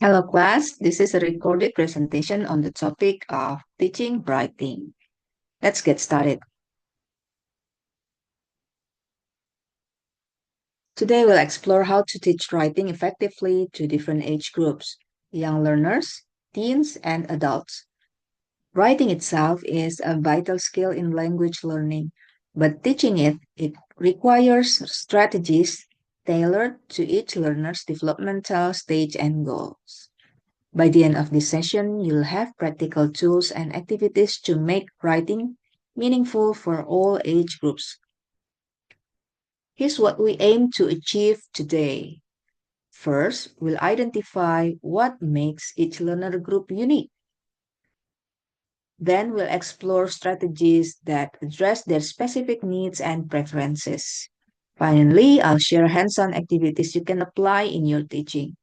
Hello class, this is a recorded presentation on the topic of teaching writing. Let's get started. Today we'll explore how to teach writing effectively to different age groups, young learners, teens, and adults. Writing itself is a vital skill in language learning, but teaching it requires strategies tailored to each learner's developmental stage and goals. By the end of this session, you'll have practical tools and activities to make writing meaningful for all age groups. Here's what we aim to achieve today. First, we'll identify what makes each learner group unique. Then we'll explore strategies that address their specific needs and preferences. Finally, I'll share hands-on activities you can apply in your teaching.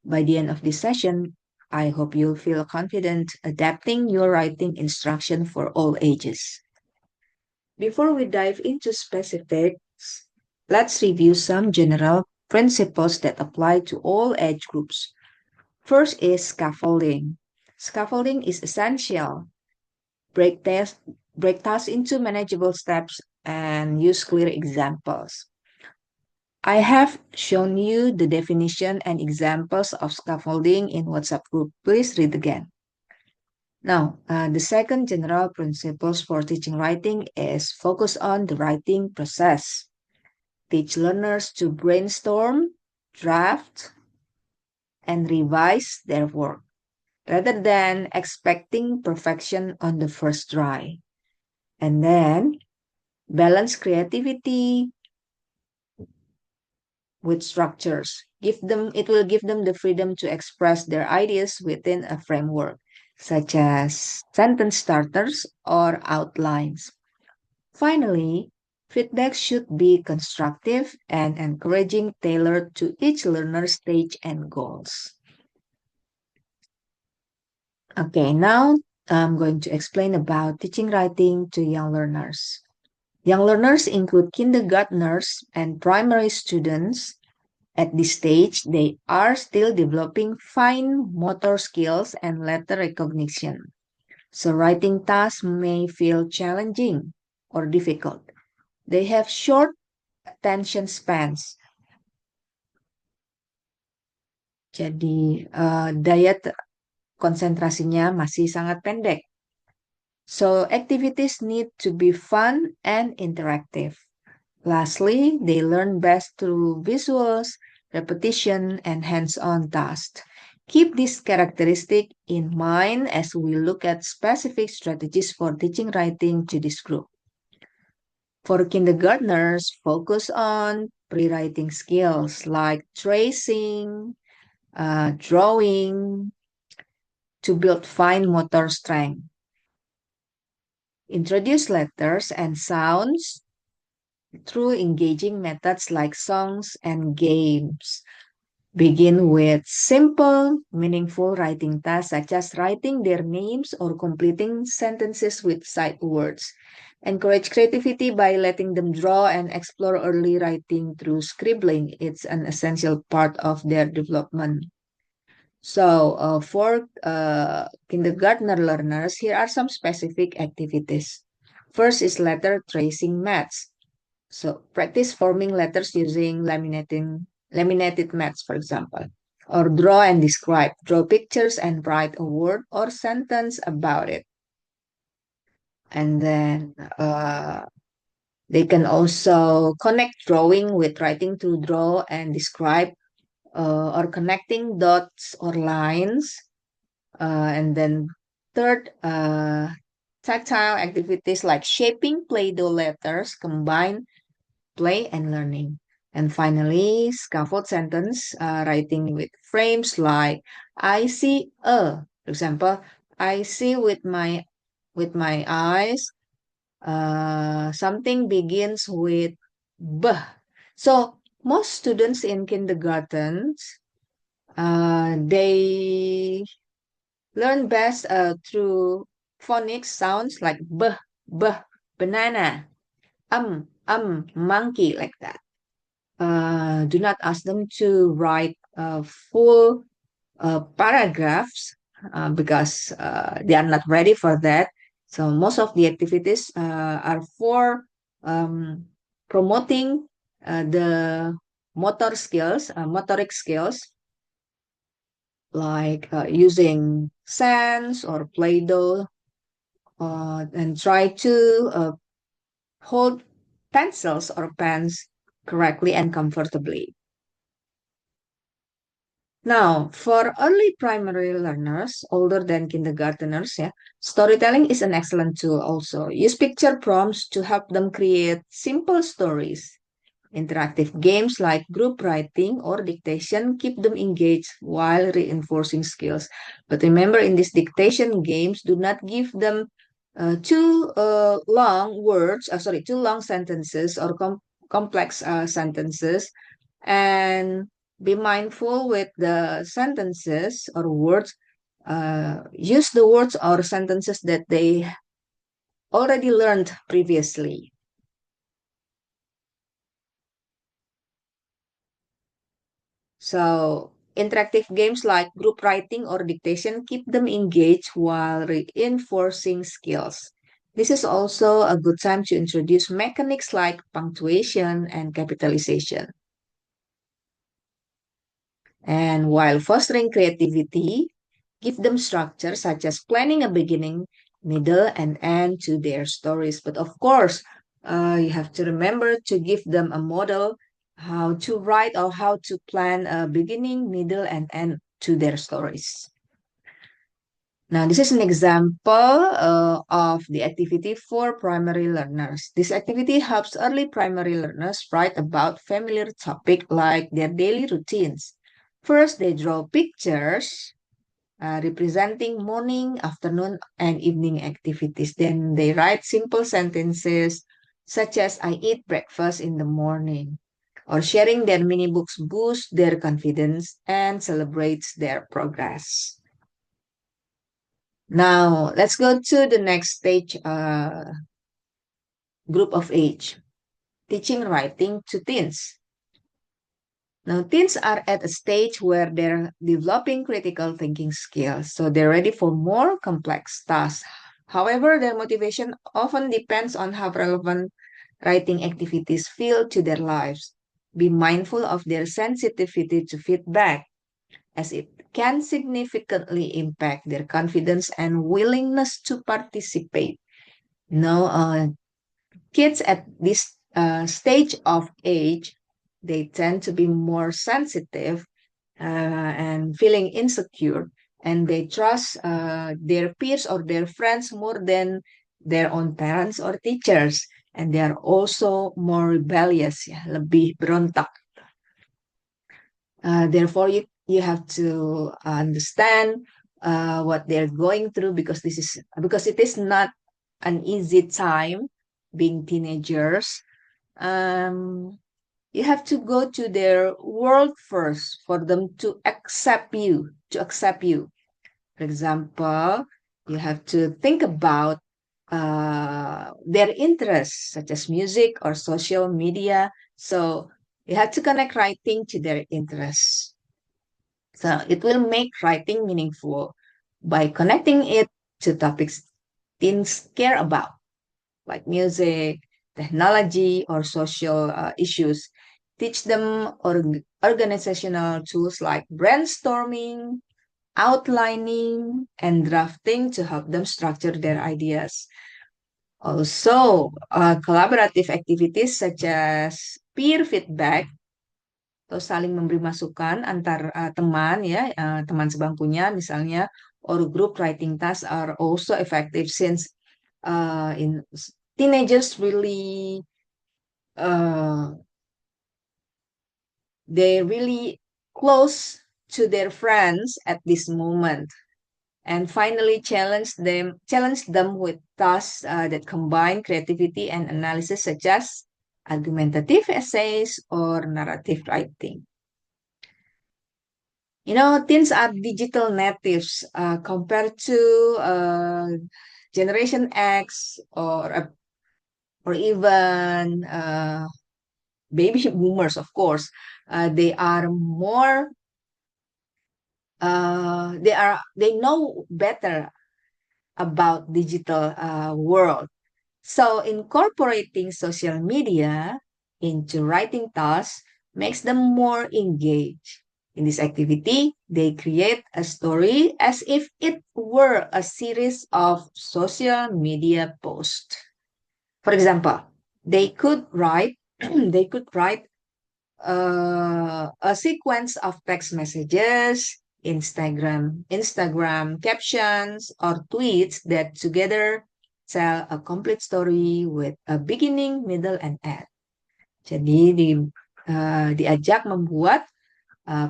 By the end of this session, I hope you'll feel confident adapting your writing instruction for all ages. Before we dive into specifics, let's review some general principles that apply to all age groups. First is scaffolding. Scaffolding is essential. Break tasks, break tasks into manageable steps and use clear examples. I have shown you the definition and examples of scaffolding in WhatsApp group. Please read again. Now, the second general principles for teaching writing is focus on the writing process. Teach learners to brainstorm, draft, and revise their work rather than expecting perfection on the first try. And then balance creativity with structures. It will give them the freedom to express their ideas within a framework, such as sentence starters or outlines. Finally, feedback should be constructive and encouraging, tailored to each learner's stage and goals. Okay, now I'm going to explain about teaching writing to young learners. Young learners include kindergartners and primary students. At this stage, they are still developing fine motor skills and letter recognition. So writing tasks may feel challenging or difficult. They have short attention spans. Jadi daya konsentrasinya masih sangat pendek. So activities need to be fun and interactive. Lastly, they learn best through visuals, repetition, and hands-on tasks. Keep this characteristic in mind as we look at specific strategies for teaching writing to this group. For kindergartners, focus on pre-writing skills like tracing, drawing to build fine motor strength. Introduce letters and sounds through engaging methods like songs and games. Begin with simple, meaningful writing tasks such as writing their names or completing sentences with sight words. Encourage creativity by letting them draw and explore early writing through scribbling. It's an essential part of their development. So, for kindergartner learners, here are some specific activities. First is letter tracing maths. So, practice forming letters using laminated mats, for example. Or draw and describe. Draw pictures and write a word or sentence about it. And then they can also connect drawing with writing to draw and describe or connecting dots or lines. And then third, tactile activities like shaping Play-Doh letters combine play and learning. And finally, scaffold sentence writing with frames like I see a. For example, I see with my eyes. Something begins with b. So most students in kindergartens, they learn best through phonics sounds like b, banana, monkey, like that. Do not ask them to write full paragraphs because they are not ready for that. So most of the activities are for um, promoting the motoric skills, like using sands or Play-Doh, and try to hold pencils or pens correctly and comfortably. Now, for early primary learners, older than kindergarteners, yeah, storytelling is an excellent tool also. Use picture prompts to help them create simple stories. Interactive games like group writing or dictation keep them engaged while reinforcing skills. But remember, in these dictation games, do not give them too long too long sentences or complex sentences, and be mindful with the sentences or words. Use the words or sentences that they already learned previously. So, interactive games like group writing or dictation keep them engaged while reinforcing skills. This is also a good time to introduce mechanics like punctuation and capitalization. And while fostering creativity, give them structure such as planning a beginning, middle, and end to their stories. But of course, you have to remember to give them a model how to write or how to plan a beginning, middle, and end to their stories. Now, this is an example of the activity for primary learners. This activity helps early primary learners write about familiar topic like their daily routines. First, they draw pictures representing morning, afternoon, and evening activities. Then they write simple sentences such as I eat breakfast in the morning. Or sharing their mini books boosts their confidence and celebrates their progress. Now, let's go to the next stage, group of age, teaching writing to teens. Now, teens are at a stage where they're developing critical thinking skills, so they're ready for more complex tasks. However, their motivation often depends on how relevant writing activities feel to their lives. Be mindful of their sensitivity to feedback, as it can significantly impact their confidence and willingness to participate. Now, kids at this stage of age, they tend to be more sensitive and feeling insecure, and they trust their peers or their friends more than their own parents or teachers, and they are also more rebellious, ya, lebih berontak. Therefore, you have to understand what they're going through, because it is not an easy time being teenagers. um, you have to go to their world first for them to accept you. For example, you have to think about their interests such as music or social media. So you have to connect writing to their interests. So it will make writing meaningful by connecting it to topics teens care about, like music, technology, or social issues. Teach them organizational tools like brainstorming, outlining, and drafting to help them structure their ideas. Also, collaborative activities such as peer feedback atau saling memberi masukan antar teman, ya, teman sebangkunya misalnya, or group writing tasks are also effective since in teenagers really uh, they really close to their friends at this moment. And finally, challenge them with tasks that combine creativity and analysis, such as argumentative essays or narrative writing. Teens are digital natives compared to Generation X or even baby boomers, of course. They are more they know better about digital world. So incorporating social media into writing tasks makes them more engaged. In this activity, they create a story as if it were a series of social media posts. For example, they could write they could write a sequence of text messages, Instagram captions, or tweets that together tell a complete story with a beginning, middle, and end. Jadi diajak membuat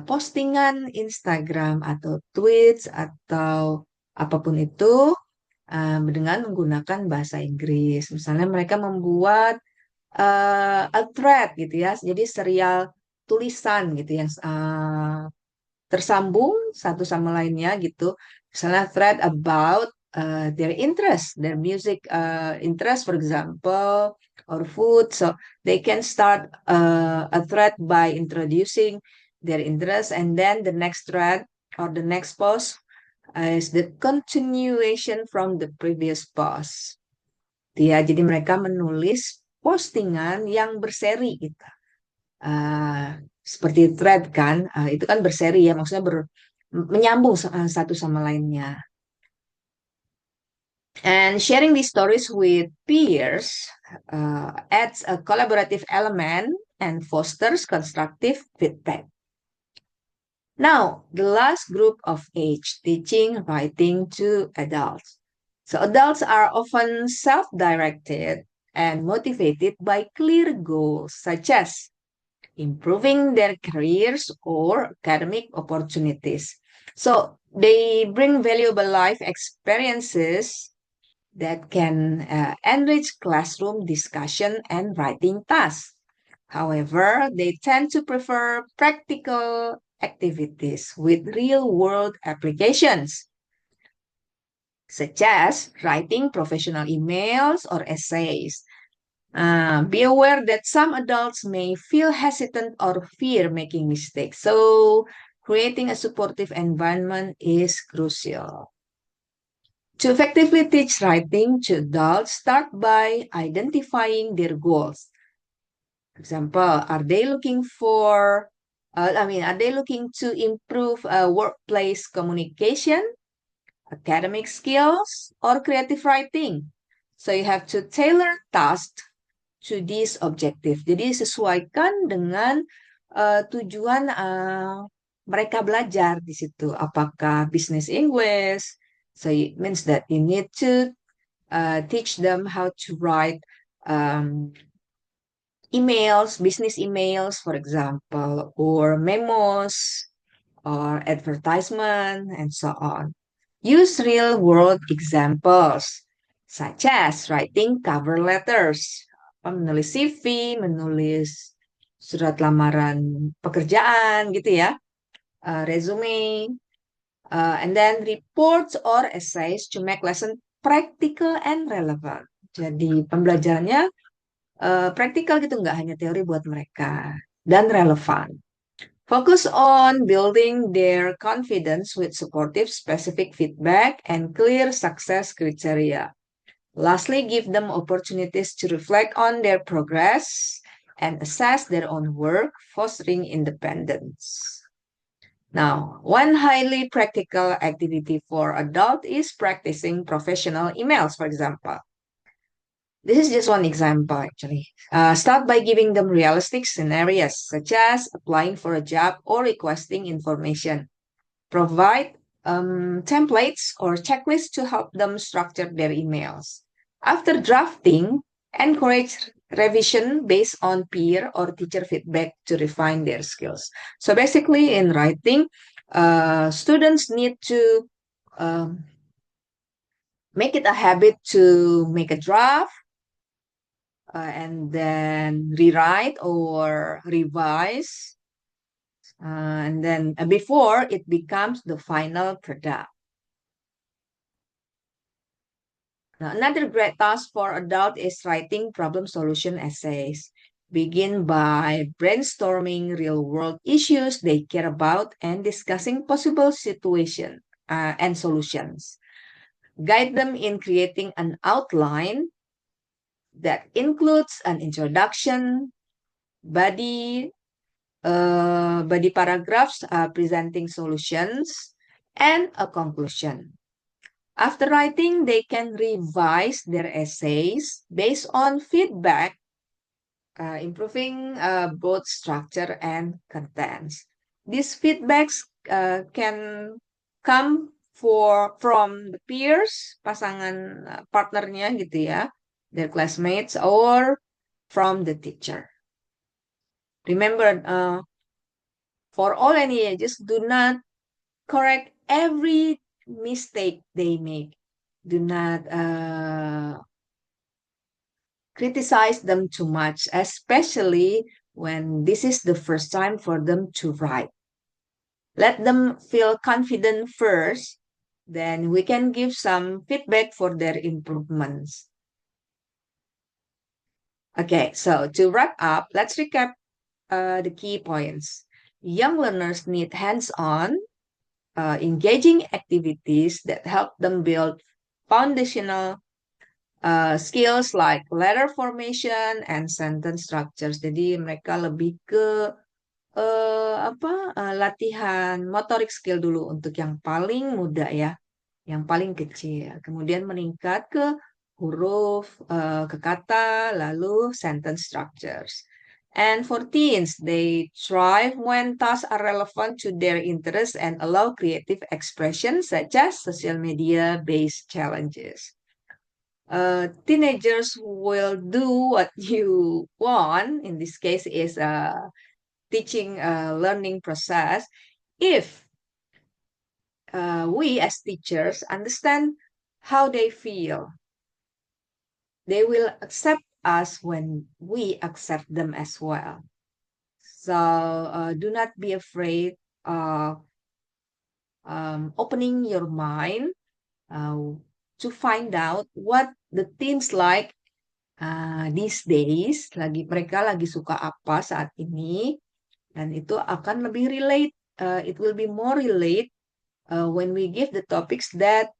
postingan Instagram atau tweets atau apapun itu dengan menggunakan bahasa Inggris. Misalnya mereka membuat a thread gitu ya, jadi serial tulisan gitu yang tersambung satu sama lainnya gitu. Misalnya thread about their interest, their music interest, for example, or food. So they can start a thread by introducing their interest, and then the next thread or the next post is the continuation from the previous post. Ya, jadi mereka menulis postingan yang berseri gitu. Seperti thread kan, itu kan berseri ya, maksudnya menyambung satu sama lainnya. And sharing these stories with peers adds a collaborative element and fosters constructive feedback. Now, the last group of age, teaching writing to adults. So adults are often self-directed and motivated by clear goals, such as improving their careers or academic opportunities. So they bring valuable life experiences that can enrich classroom discussion and writing tasks. However, they tend to prefer practical activities with real-world applications, such as writing professional emails or essays. Be aware that some adults may feel hesitant or fear making mistakes. So, creating a supportive environment is crucial. To effectively teach writing to adults, start by identifying their goals. For example, are they looking are they looking to improve workplace communication, academic skills, or creative writing? So you have to tailor tasks to this objective. Jadi sesuaikan dengan tujuan mereka belajar di situ. Apakah business English? So it means that you need to teach them how to write business emails, for example, or memos, or advertisement, and so on. Use real-world examples, such as writing cover letters, menulis CV, menulis surat lamaran pekerjaan, gitu ya, resume, and then reports or essays to make lesson practical and relevant. Jadi pembelajarannya praktikal gitu, nggak hanya teori buat mereka, dan relevan. Focus on building their confidence with supportive specific feedback and clear success criteria. Lastly, give them opportunities to reflect on their progress and assess their own work, fostering independence. Now, one highly practical activity for adults is practicing professional emails, for example. This is just one example, actually. Start by giving them realistic scenarios, such as applying for a job or requesting information. Provide templates or checklists to help them structure their emails. After drafting, encourage revision based on peer or teacher feedback to refine their skills. So basically, in writing, students need to make it a habit to make a draft, and then rewrite or revise, and then before it becomes the final product. Now, another great task for adult is writing problem solution essays. Begin by brainstorming real-world issues they care about and discussing possible situations and solutions. Guide them in creating an outline that includes an introduction, body, body paragraphs presenting solutions, and a conclusion. After writing, they can revise their essays based on feedback, improving both structure and contents. These feedbacks can come from the peers, pasangan partnernya gitu ya, their classmates, or from the teacher. Remember, for all any ages, do not correct every mistake they make. Do not criticize them too much, especially when this is the first time for them to write. Let them feel confident first, then we can give some feedback for their improvements. Okay, so to wrap up, let's recap the key points. Young learners need hands-on, engaging activities that help them build foundational skills like letter formation and sentence structures. Jadi mereka lebih ke latihan motorik skill dulu untuk yang paling muda ya, yang paling kecil. Kemudian meningkat ke huruf, ke kata, lalu sentence structures. And for teens, they thrive when tasks are relevant to their interests and allow creative expression such as social media-based challenges. Teenagers will do what you want. In this case, is a teaching learning process. If we as teachers understand how they feel, they will accept us when we accept them as well. So do not be afraid of opening your mind to find out what the teens like these days. Mereka lagi suka apa saat ini, dan itu akan lebih relate. It will be more relate when we give the topics that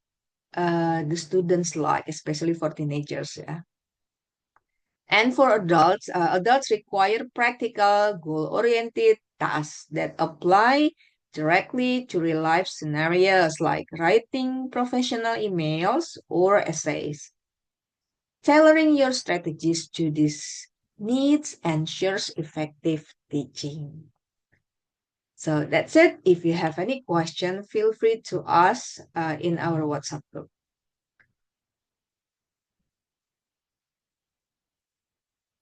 the students like, especially for teenagers. Yeah. And for adults, adults require practical, goal-oriented tasks that apply directly to real-life scenarios like writing professional emails or essays. Tailoring your strategies to these needs ensures effective teaching. So that's it. If you have any question, feel free to ask in our WhatsApp group.